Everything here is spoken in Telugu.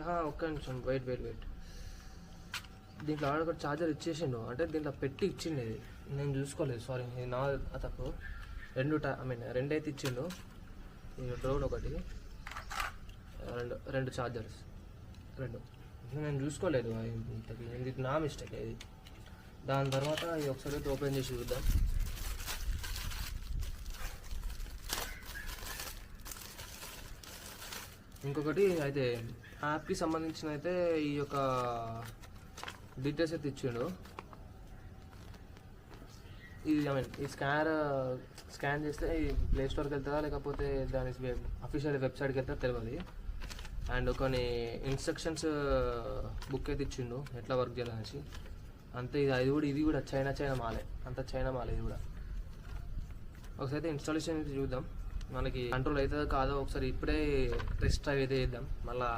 ఒక్క నిమిషం వెయిట్. దీంట్లో ఆడ ఛార్జర్ ఇచ్చేసిండు, అంటే దీంట్లో పెట్టి ఇచ్చిండు. ఇది నేను చూసుకోలేదు, సారీ, ఇది నా తప్పు. రెండు అయితే ఇచ్చిండు. ఇది డ్రోన్ ఒకటి, రెండు ఛార్జర్స్ నేను చూసుకోలేదు. ఇది నా మిస్టేక్ ఇది. దాని తర్వాత ఇది ఒకసారి అయితే ఓపెన్ చేసి చూద్దాం. ఇంకొకటి అయితే యాప్కి సంబంధించిన అయితే ఈ యొక్క డీటెయిల్స్ అయితే ఇచ్చిండు. ఇది ఈ స్కాన్ చేస్తే ఈ ప్లే స్టోర్కి వెళ్తారా లేకపోతే దాని అఫీషియల్ వెబ్సైట్కి వెళ్తారా తెలియదు. అండ్ కొన్ని ఇన్స్ట్రక్షన్స్ బుక్ అయితే ఇచ్చిండు ఎట్లా వర్క్ చేయాలనేసి. అంతే. ఇది కూడా చైనా మాలే, అంత చైనా మాలే. ఇది కూడా ఒకసారి అయితే ఇన్స్టాలేషన్ అయితే చూద్దాం, మనకి కంట్రోల్ అవుతుందో కాదో ఒకసారి. ఇప్పుడే టెస్ట్ డ్రైవ్ అయితే చేద్దాం, మళ్ళీ